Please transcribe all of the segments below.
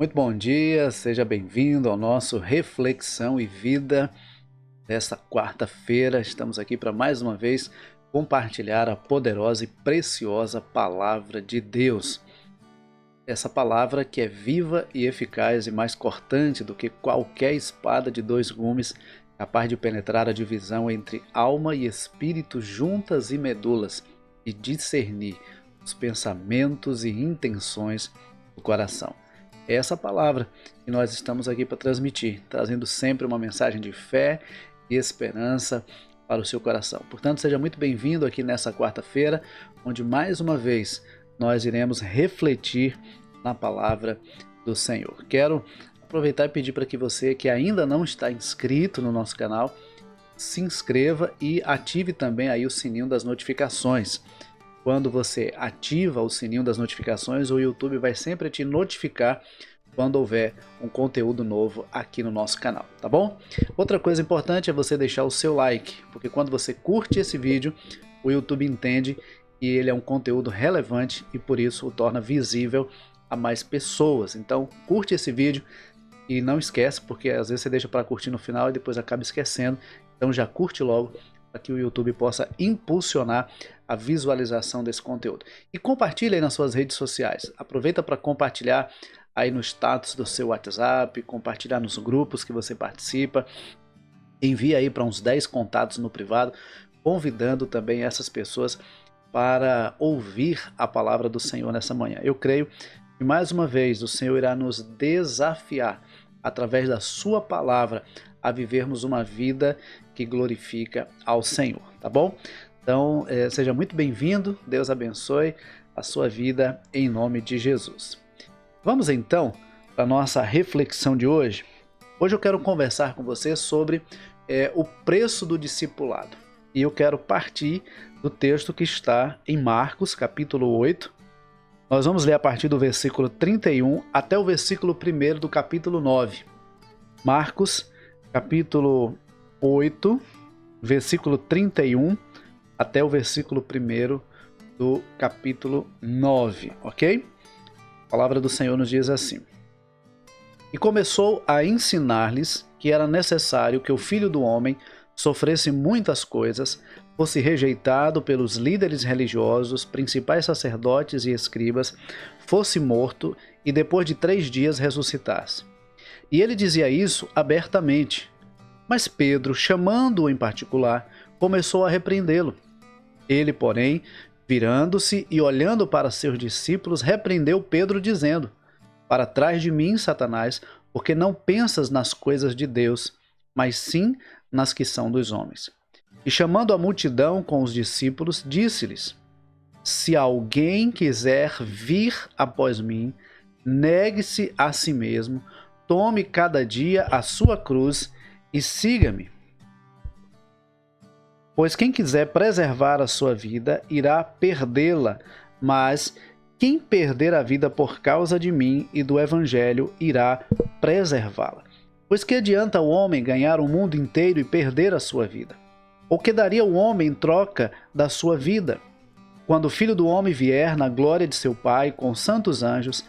Muito bom dia, seja bem-vindo ao nosso Reflexão e Vida desta quarta-feira. Estamos aqui para mais uma vez compartilhar a poderosa e preciosa Palavra de Deus. Essa palavra que é viva e eficaz e mais cortante do que qualquer espada de dois gumes, capaz de penetrar a divisão entre alma e espírito, juntas e medulas, e discernir os pensamentos e intenções do coração. É essa palavra que nós estamos aqui para transmitir, trazendo sempre uma mensagem de fé e esperança para o seu coração. Portanto, seja muito bem-vindo aqui nessa quarta-feira, onde mais uma vez nós iremos refletir na palavra do Senhor. Quero aproveitar e pedir para que você que ainda não está inscrito no nosso canal, se inscreva e ative também aí o sininho das notificações. Quando você ativa o sininho das notificações, o YouTube vai sempre te notificar quando houver um conteúdo novo aqui no nosso canal, tá bom? Outra coisa importante é você deixar o seu like, porque quando você curte esse vídeo, o YouTube entende que ele é um conteúdo relevante e por isso o torna visível a mais pessoas. Então, curte esse vídeo e não esquece, porque às vezes você deixa para curtir no final e depois acaba esquecendo. Então já curte logo, para que o YouTube possa impulsionar a visualização desse conteúdo. E compartilhe aí nas suas redes sociais. Aproveita para compartilhar aí no status do seu WhatsApp, compartilhar nos grupos que você participa. Envia aí para uns 10 contatos no privado, convidando também essas pessoas para ouvir a palavra do Senhor nessa manhã. Eu creio que mais uma vez o Senhor irá nos desafiar através da sua palavra a vivermos uma vida que glorifica ao Senhor, tá bom? Então, seja muito bem-vindo, Deus abençoe a sua vida em nome de Jesus. Vamos então para a nossa reflexão de hoje. Hoje eu quero conversar com você sobre o preço do discipulado. E eu quero partir do texto que está em Marcos, capítulo 8. Nós vamos ler a partir do versículo 31 até o versículo 1 do capítulo 9. Marcos, capítulo 8, versículo 31 até o versículo 1 do capítulo 9, ok? A palavra do Senhor nos diz assim: E começou a ensinar-lhes que era necessário que o Filho do Homem sofresse muitas coisas, fosse rejeitado pelos líderes religiosos, principais sacerdotes e escribas, fosse morto e depois de 3 dias ressuscitasse. E ele dizia isso abertamente. Mas Pedro, chamando-o em particular, começou a repreendê-lo. Ele, porém, virando-se e olhando para seus discípulos, repreendeu Pedro, dizendo: Para trás de mim, Satanás, porque não pensas nas coisas de Deus, mas sim nas que são dos homens. E chamando a multidão com os discípulos, disse-lhes: Se alguém quiser vir após mim, negue-se a si mesmo, tome cada dia a sua cruz e siga-me. Pois quem quiser preservar a sua vida, irá perdê-la, mas quem perder a vida por causa de mim e do Evangelho, irá preservá-la. Pois que adianta o homem ganhar o mundo inteiro e perder a sua vida? Ou que daria o homem em troca da sua vida? Quando o Filho do Homem vier na glória de seu Pai com santos anjos,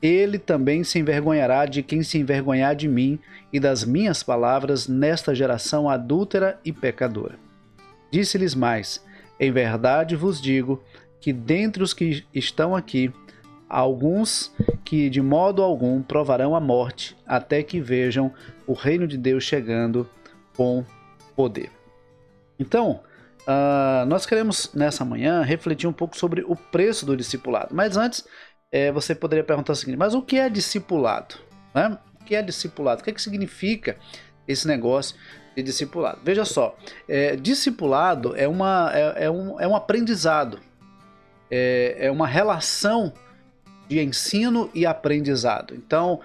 ele também se envergonhará de quem se envergonhar de mim e das minhas palavras nesta geração adúltera e pecadora. Disse-lhes mais: Em verdade vos digo que dentre os que estão aqui, há alguns que de modo algum provarão a morte, até que vejam o reino de Deus chegando com poder. Então, nós queremos nessa manhã refletir um pouco sobre o preço do discipulado. Mas antes, você poderia perguntar o seguinte: mas o que é discipulado? Né? O que é discipulado? O que significa esse negócio de discipulado? Veja só, discipulado é um aprendizado, é uma relação de ensino e aprendizado. Então,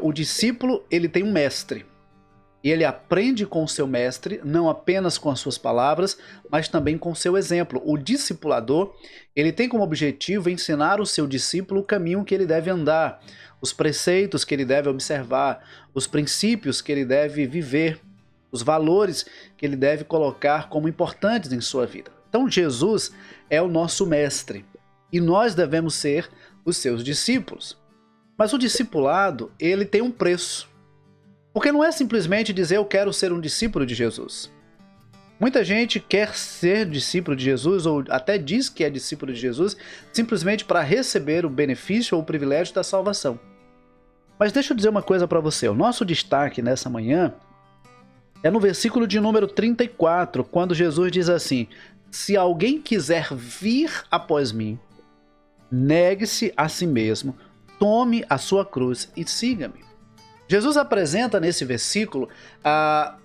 o discípulo ele tem um mestre. E ele aprende com o seu mestre, não apenas com as suas palavras, mas também com o seu exemplo. O discipulador, ele tem como objetivo ensinar o seu discípulo o caminho que ele deve andar, os preceitos que ele deve observar, os princípios que ele deve viver, os valores que ele deve colocar como importantes em sua vida. Então Jesus é o nosso mestre e nós devemos ser os seus discípulos. Mas o discipulado, ele tem um preço. Porque não é simplesmente dizer eu quero ser um discípulo de Jesus. Muita gente quer ser discípulo de Jesus, ou até diz que é discípulo de Jesus, simplesmente para receber o benefício ou o privilégio da salvação. Mas deixa eu dizer uma coisa para você. O nosso destaque nessa manhã é no versículo de número 34, quando Jesus diz assim: se alguém quiser vir após mim, negue-se a si mesmo, tome a sua cruz e siga-me. Jesus apresenta nesse versículo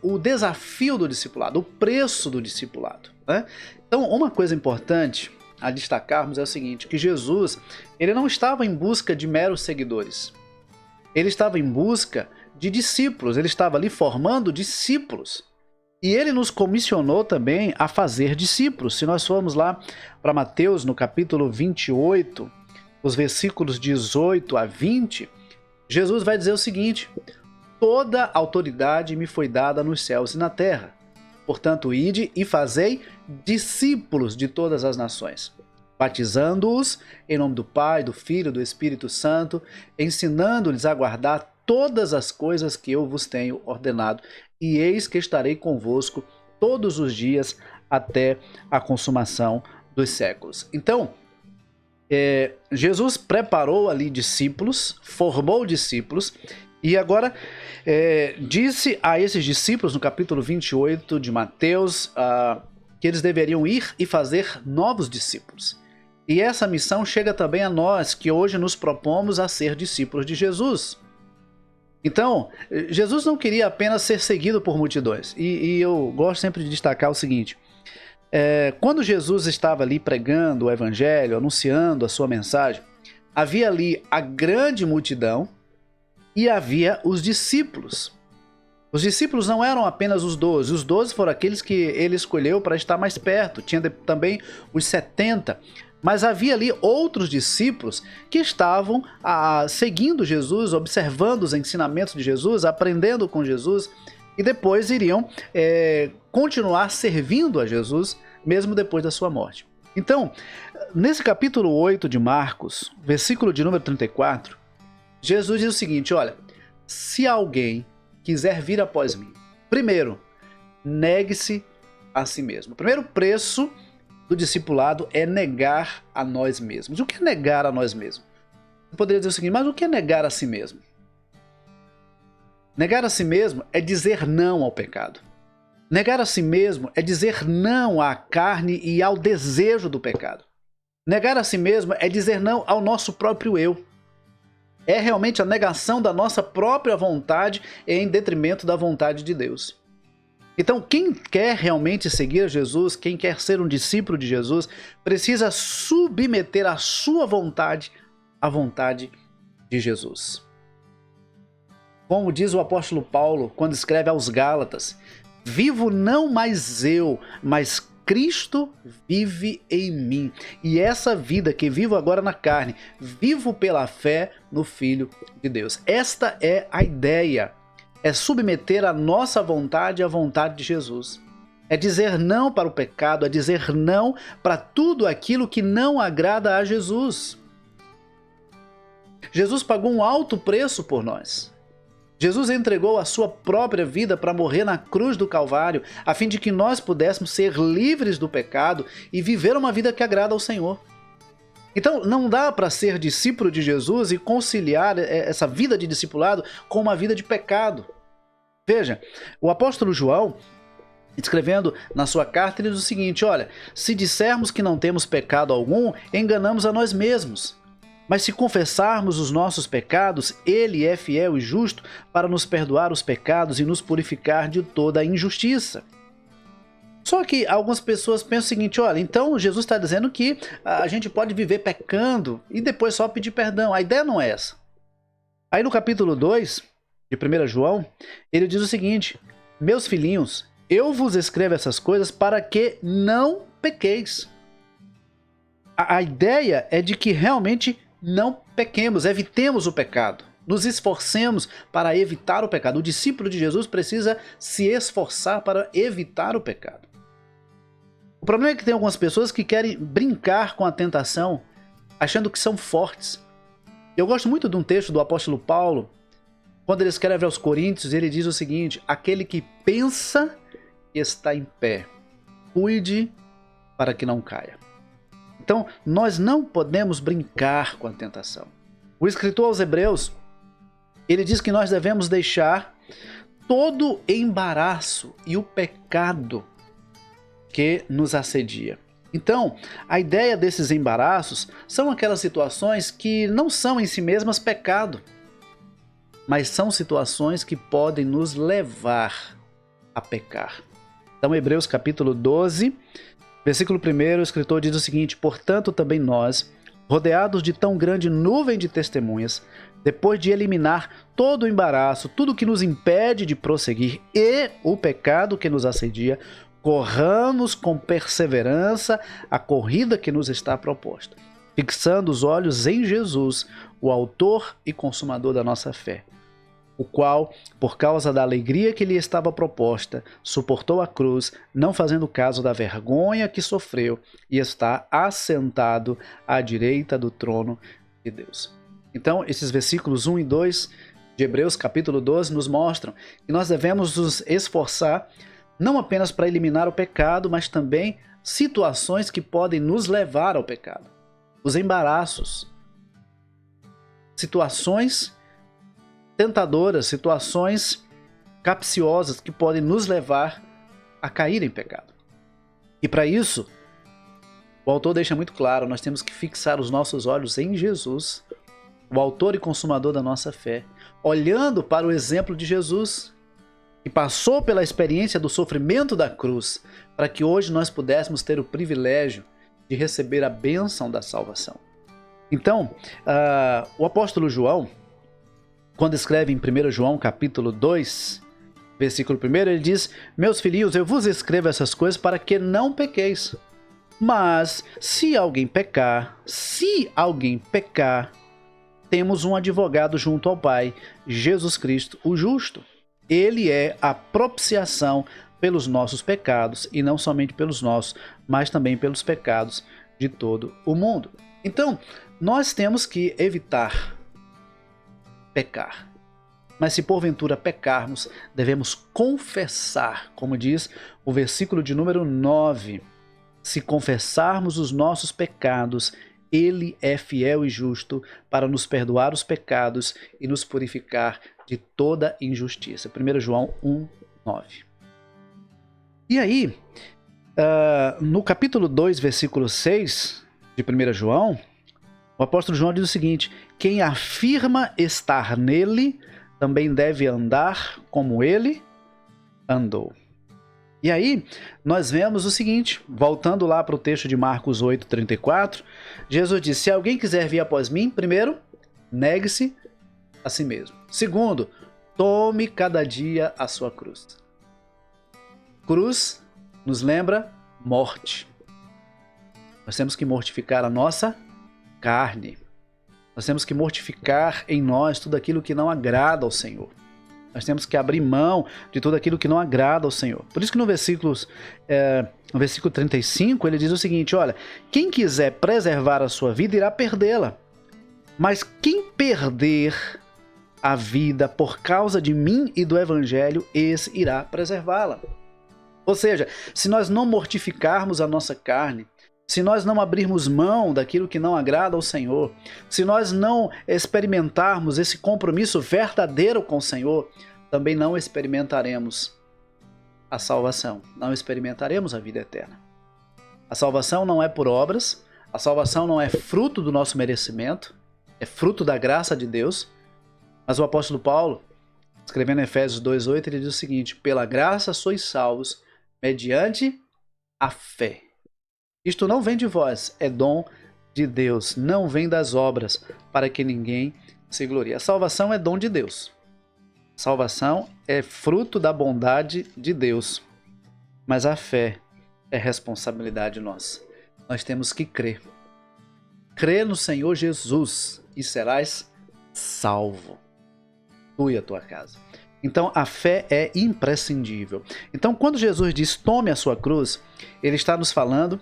o desafio do discipulado, o preço do discipulado, né? Então, uma coisa importante a destacarmos é o seguinte, que Jesus, ele não estava em busca de meros seguidores. Ele estava em busca de discípulos, ele estava ali formando discípulos. E ele nos comissionou também a fazer discípulos. Se nós formos lá para Mateus, no capítulo 28, os versículos 18 a 20, Jesus vai dizer o seguinte: toda autoridade me foi dada nos céus e na terra. Portanto, ide e fazei discípulos de todas as nações, batizando-os em nome do Pai, do Filho e do Espírito Santo, ensinando-lhes a guardar todas as coisas que eu vos tenho ordenado, e eis que estarei convosco todos os dias até a consumação dos séculos. Então, Jesus preparou ali discípulos, formou discípulos, e agora disse a esses discípulos, no capítulo 28 de Mateus, que eles deveriam ir e fazer novos discípulos. E essa missão chega também a nós, que hoje nos propomos a ser discípulos de Jesus. Então, Jesus não queria apenas ser seguido por multidões. E eu gosto sempre de destacar o seguinte: quando Jesus estava ali pregando o evangelho, anunciando a sua mensagem, havia ali a grande multidão e havia os discípulos. Os discípulos não eram apenas os 12. Os 12 foram aqueles que ele escolheu para estar mais perto. Tinha também os 70. Mas havia ali outros discípulos que estavam seguindo Jesus, observando os ensinamentos de Jesus, aprendendo com Jesus, e depois iriam continuar servindo a Jesus, mesmo depois da sua morte. Então, nesse capítulo 8 de Marcos, versículo de número 34, Jesus diz o seguinte: olha, se alguém quiser vir após mim, primeiro, negue-se a si mesmo. O primeiro preço do discipulado é negar a nós mesmos. O que é negar a nós mesmos? Você poderia dizer o seguinte: mas o que é negar a si mesmo? Negar a si mesmo é dizer não ao pecado. Negar a si mesmo é dizer não à carne e ao desejo do pecado. Negar a si mesmo é dizer não ao nosso próprio eu. É realmente a negação da nossa própria vontade em detrimento da vontade de Deus. Então, quem quer realmente seguir a Jesus, quem quer ser um discípulo de Jesus, precisa submeter a sua vontade à vontade de Jesus. Como diz o apóstolo Paulo quando escreve aos Gálatas: vivo não mais eu, mas Cristo vive em mim. E essa vida que vivo agora na carne, vivo pela fé no Filho de Deus. Esta é a ideia. É submeter a nossa vontade à vontade de Jesus. É dizer não para o pecado, é dizer não para tudo aquilo que não agrada a Jesus. Jesus pagou um alto preço por nós. Jesus entregou a sua própria vida para morrer na cruz do Calvário, a fim de que nós pudéssemos ser livres do pecado e viver uma vida que agrada ao Senhor. Então, não dá para ser discípulo de Jesus e conciliar essa vida de discipulado com uma vida de pecado. Veja, o apóstolo João, escrevendo na sua carta, ele diz o seguinte: olha, se dissermos que não temos pecado algum, enganamos a nós mesmos. Mas se confessarmos os nossos pecados, ele é fiel e justo para nos perdoar os pecados e nos purificar de toda a injustiça. Só que algumas pessoas pensam o seguinte: olha, então Jesus está dizendo que a gente pode viver pecando e depois só pedir perdão. A ideia não é essa. Aí no capítulo 2 de 1 João, ele diz o seguinte: meus filhinhos, eu vos escrevo essas coisas para que não pequeis. A ideia é de que realmente não pequemos, evitemos o pecado. Nos esforcemos para evitar o pecado. O discípulo de Jesus precisa se esforçar para evitar o pecado. O problema é que tem algumas pessoas que querem brincar com a tentação, achando que são fortes. Eu gosto muito de um texto do apóstolo Paulo, quando ele escreve aos Coríntios, ele diz o seguinte: aquele que pensa que está em pé, cuide para que não caia. Então, nós não podemos brincar com a tentação. O escritor aos Hebreus, ele diz que nós devemos deixar todo embaraço e o pecado que nos assedia. Então, a ideia desses embaraços são aquelas situações que não são em si mesmas pecado, mas são situações que podem nos levar a pecar. Então, Hebreus capítulo 12, versículo 1, o escritor diz o seguinte: portanto, também nós, rodeados de tão grande nuvem de testemunhas, depois de eliminar todo o embaraço, tudo que nos impede de prosseguir e o pecado que nos assedia, corramos com perseverança a corrida que nos está proposta, fixando os olhos em Jesus, o autor e consumador da nossa fé, o qual, por causa da alegria que lhe estava proposta, suportou a cruz, não fazendo caso da vergonha que sofreu, e está assentado à direita do trono de Deus. Então, esses versículos 1 e 2 de Hebreus capítulo 12 nos mostram que nós devemos nos esforçar não apenas para eliminar o pecado, mas também situações que podem nos levar ao pecado. Os embaraços, situações tentadoras, situações capciosas que podem nos levar a cair em pecado. E para isso, o autor deixa muito claro, nós temos que fixar os nossos olhos em Jesus, o autor e consumador da nossa fé, olhando para o exemplo de Jesus, que passou pela experiência do sofrimento da cruz, para que hoje nós pudéssemos ter o privilégio de receber a bênção da salvação. Então, o apóstolo João, quando escreve em 1 João capítulo 2, versículo 1, ele diz: meus filhinhos, eu vos escrevo essas coisas para que não pequeis. Mas se alguém pecar, temos um advogado junto ao Pai, Jesus Cristo, o justo. Ele é a propiciação pelos nossos pecados, e não somente pelos nossos, mas também pelos pecados de todo o mundo. Então, nós temos que evitar pecar. Mas se porventura pecarmos, devemos confessar, como diz o versículo de número 9. Se confessarmos os nossos pecados, Ele é fiel e justo para nos perdoar os pecados e nos purificar de toda injustiça. 1 João 1, 9. E aí, no capítulo 2, versículo 6 de 1 João, o apóstolo João diz o seguinte: quem afirma estar nele, também deve andar como ele andou. E aí, nós vemos o seguinte, voltando lá para o texto de Marcos 8, 34, Jesus diz: se alguém quiser vir após mim, primeiro, negue-se a si mesmo. Segundo, tome cada dia a sua cruz. Cruz nos lembra morte. Nós temos que mortificar a nossa carne. Nós temos que mortificar em nós tudo aquilo que não agrada ao Senhor. Nós temos que abrir mão de tudo aquilo que não agrada ao Senhor. Por isso que no versículo 35, ele diz o seguinte: olha, quem quiser preservar a sua vida irá perdê-la. Mas quem perder a vida por causa de mim e do Evangelho, esse irá preservá-la. Ou seja, se nós não mortificarmos a nossa carne, se nós não abrirmos mão daquilo que não agrada ao Senhor, se nós não experimentarmos esse compromisso verdadeiro com o Senhor, também não experimentaremos a salvação, não experimentaremos a vida eterna. A salvação não é por obras, a salvação não é fruto do nosso merecimento, é fruto da graça de Deus. Mas o apóstolo Paulo, escrevendo em Efésios 2,8, ele diz o seguinte: pela graça sois salvos, mediante a fé. Isto não vem de vós, é dom de Deus, não vem das obras, para que ninguém se glorie. A salvação é dom de Deus. A salvação é fruto da bondade de Deus. Mas a fé é responsabilidade nossa. Nós temos que crer. Crê no Senhor Jesus e serás salvo. Tu e a tua casa. Então a fé é imprescindível. Então quando Jesus diz tome a sua cruz, ele está nos falando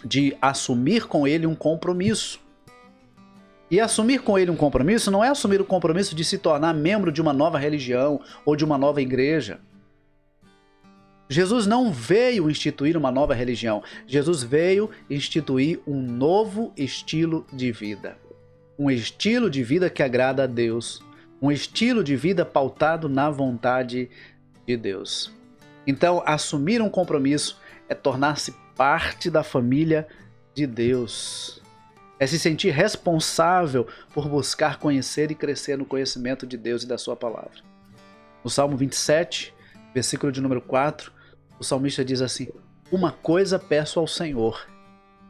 de assumir com ele um compromisso. E assumir com ele um compromisso não é assumir o compromisso de se tornar membro de uma nova religião ou de uma nova igreja. Jesus não veio instituir uma nova religião. Jesus veio instituir um novo estilo de vida. Um estilo de vida que agrada a Deus. Um estilo de vida pautado na vontade de Deus. Então, assumir um compromisso é tornar-se parte da família de Deus. É se sentir responsável por buscar conhecer e crescer no conhecimento de Deus e da sua palavra. No Salmo 27, versículo de número 4, o salmista diz assim: uma coisa peço ao Senhor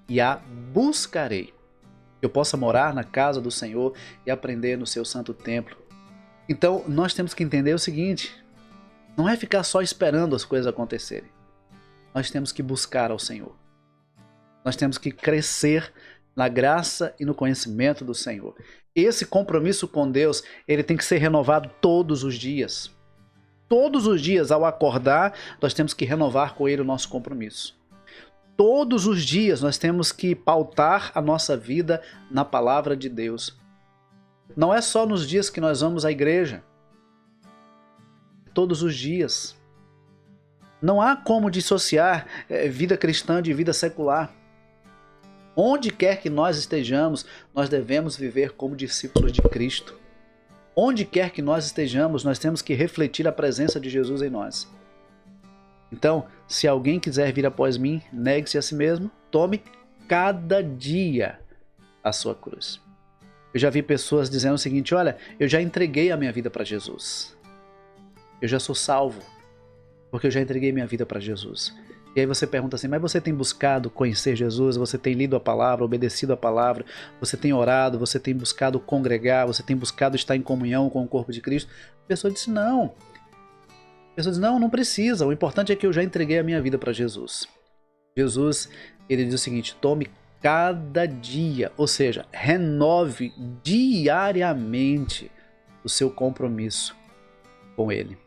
e a buscarei, que eu possa morar na casa do Senhor e aprender no seu santo templo. Então, nós temos que entender o seguinte: não é ficar só esperando as coisas acontecerem. Nós temos que buscar ao Senhor. Nós temos que crescer na graça e no conhecimento do Senhor. Esse compromisso com Deus, ele tem que ser renovado todos os dias. Todos os dias, ao acordar, nós temos que renovar com Ele o nosso compromisso. Todos os dias, nós temos que pautar a nossa vida na palavra de Deus. Não é só nos dias que nós vamos à igreja. Todos os dias. Não há como dissociar vida cristã de vida secular. Onde quer que nós estejamos, nós devemos viver como discípulos de Cristo. Onde quer que nós estejamos, nós temos que refletir a presença de Jesus em nós. Então, se alguém quiser vir após mim, negue-se a si mesmo, tome cada dia a sua cruz. Eu já vi pessoas dizendo o seguinte: olha, eu já entreguei a minha vida para Jesus. Eu já sou salvo, porque eu já entreguei minha vida para Jesus. E aí você pergunta assim: mas você tem buscado conhecer Jesus? Você tem lido a palavra, obedecido a palavra? Você tem orado? Você tem buscado congregar? Você tem buscado estar em comunhão com o corpo de Cristo? A pessoa disse não. A pessoa diz: não precisa. O importante é que eu já entreguei a minha vida para Jesus. Jesus, ele diz o seguinte: tome cada dia, ou seja, renove diariamente o seu compromisso com Ele.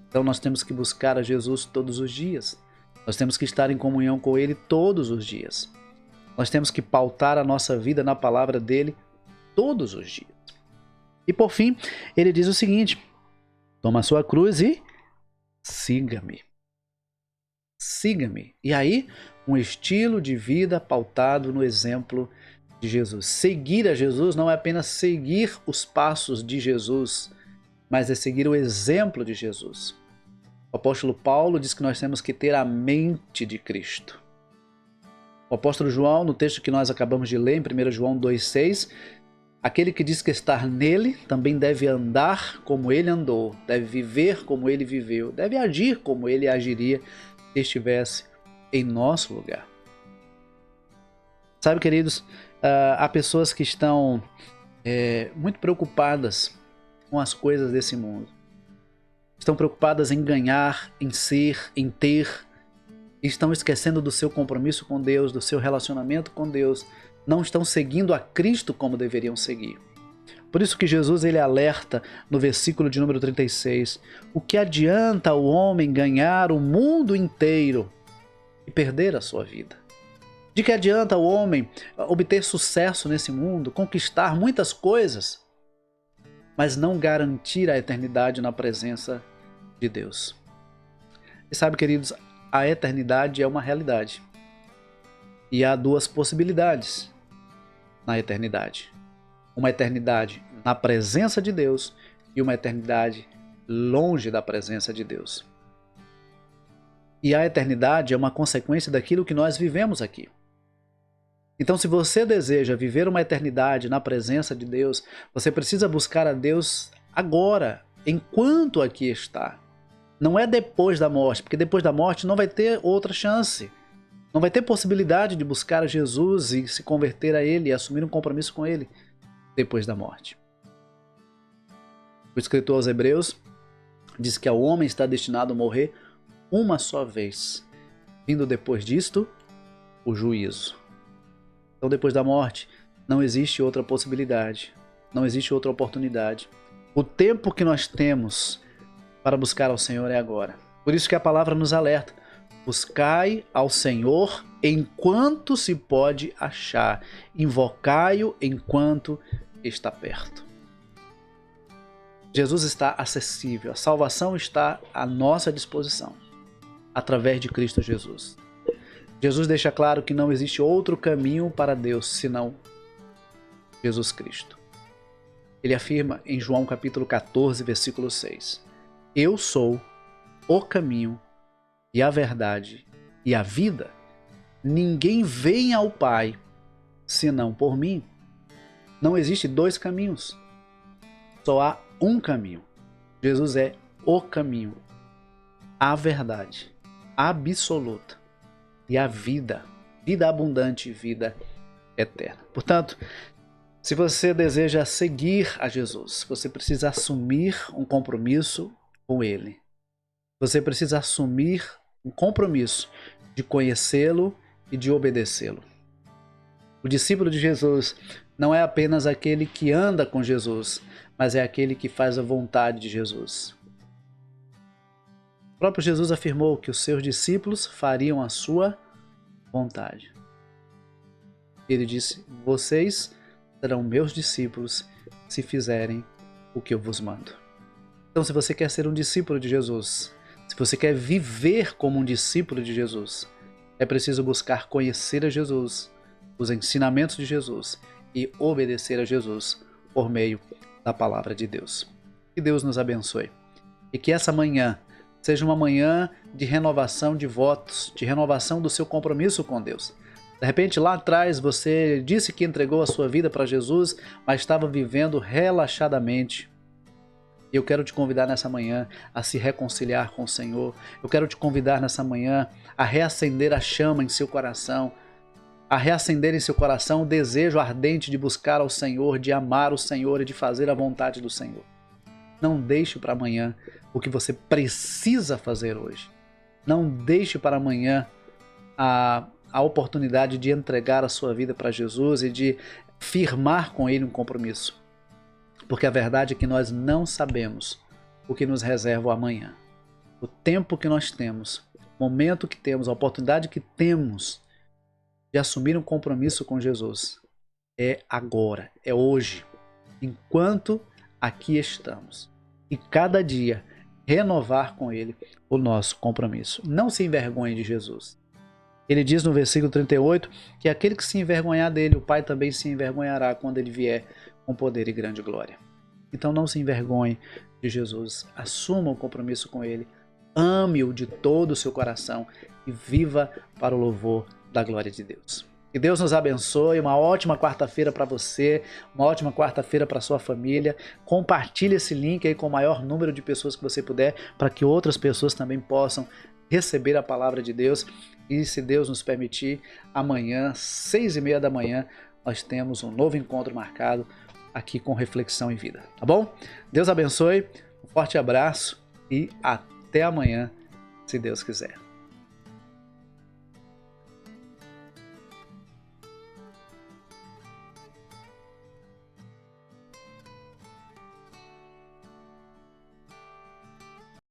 Então nós temos que buscar a Jesus todos os dias. Nós temos que estar em comunhão com Ele todos os dias. Nós temos que pautar a nossa vida na palavra dEle todos os dias. E por fim, ele diz o seguinte: toma a sua cruz e siga-me. Siga-me. E aí, um estilo de vida pautado no exemplo de Jesus. Seguir a Jesus não é apenas seguir os passos de Jesus, mas é seguir o exemplo de Jesus. O apóstolo Paulo diz que nós temos que ter a mente de Cristo. O apóstolo João, no texto que nós acabamos de ler, em 1 João 2,6, aquele que diz que estar nele também deve andar como ele andou, deve viver como ele viveu, deve agir como ele agiria se estivesse em nosso lugar. Sabe, queridos, há pessoas que estão muito preocupadas com as coisas desse mundo. Estão preocupadas em ganhar, em ser, em ter. Estão esquecendo do seu compromisso com Deus, do seu relacionamento com Deus. Não estão seguindo a Cristo como deveriam seguir. Por isso que Jesus ele alerta no versículo de número 36. O que adianta o homem ganhar o mundo inteiro e perder a sua vida? De que adianta o homem obter sucesso nesse mundo, conquistar muitas coisas, mas não garantir a eternidade na presença de Deus? E sabe, queridos, a eternidade é uma realidade. E há duas possibilidades na eternidade. Uma eternidade na presença de Deus e uma eternidade longe da presença de Deus. E a eternidade é uma consequência daquilo que nós vivemos aqui. Então, se você deseja viver uma eternidade na presença de Deus, você precisa buscar a Deus agora, enquanto aqui está. Não é depois da morte, porque depois da morte não vai ter outra chance. Não vai ter possibilidade de buscar a Jesus e se converter a Ele e assumir um compromisso com Ele depois da morte. O escritor aos Hebreus diz que o homem está destinado a morrer uma só vez, vindo depois disto o juízo. Então, depois da morte, não existe outra possibilidade, não existe outra oportunidade. O tempo que nós temos para buscar ao Senhor é agora. Por isso que a palavra nos alerta. Buscai ao Senhor enquanto se pode achar. Invocai-o enquanto está perto. Jesus está acessível. A salvação está à nossa disposição, através de Cristo Jesus. Jesus deixa claro que não existe outro caminho para Deus senão Jesus Cristo. Ele afirma em João capítulo 14, versículo 6: Eu sou o caminho e a verdade e a vida. Ninguém vem ao Pai senão por mim. Não existe dois caminhos. Só há um caminho. Jesus é o caminho, a verdade absoluta e a vida, vida abundante e vida eterna. Portanto, se você deseja seguir a Jesus, você precisa assumir um compromisso com Ele. Você precisa assumir um compromisso de conhecê-lo e de obedecê-lo. O discípulo de Jesus não é apenas aquele que anda com Jesus, mas é aquele que faz a vontade de Jesus. O próprio Jesus afirmou que os seus discípulos fariam a sua vontade. Ele disse: vocês serão meus discípulos se fizerem o que eu vos mando. Então, se você quer ser um discípulo de Jesus, se você quer viver como um discípulo de Jesus, é preciso buscar conhecer a Jesus, os ensinamentos de Jesus e obedecer a Jesus por meio da palavra de Deus. Que Deus nos abençoe e que essa manhã seja uma manhã de renovação de votos, de renovação do seu compromisso com Deus. De repente, lá atrás, você disse que entregou a sua vida para Jesus, mas estava vivendo relaxadamente. Eu quero te convidar nessa manhã a se reconciliar com o Senhor. Eu quero te convidar nessa manhã a reacender a chama em seu coração, a reacender em seu coração o desejo ardente de buscar ao Senhor, de amar o Senhor e de fazer a vontade do Senhor. Não deixe para amanhã o que você precisa fazer hoje. Não deixe para amanhã a oportunidade de entregar a sua vida para Jesus e de firmar com Ele um compromisso. Porque a verdade é que nós não sabemos o que nos reserva o amanhã. O tempo que nós temos, o momento que temos, a oportunidade que temos de assumir um compromisso com Jesus é agora, é hoje, enquanto aqui estamos. E cada dia renovar com Ele o nosso compromisso. Não se envergonhe de Jesus. Ele diz no versículo 38 que aquele que se envergonhar dele, o Pai também se envergonhará quando ele vier com poder e grande glória. Então não se envergonhe de Jesus. Assuma um compromisso com Ele. Ame-o de todo o seu coração e viva para o louvor da glória de Deus. Que Deus nos abençoe, uma ótima quarta-feira para você, uma ótima quarta-feira para sua família. Compartilhe esse link aí com o maior número de pessoas que você puder, para que outras pessoas também possam receber a palavra de Deus. E se Deus nos permitir, amanhã, 6h30 da manhã, nós temos um novo encontro marcado aqui com Reflexão em Vida, tá bom? Deus abençoe, um forte abraço e até amanhã, se Deus quiser.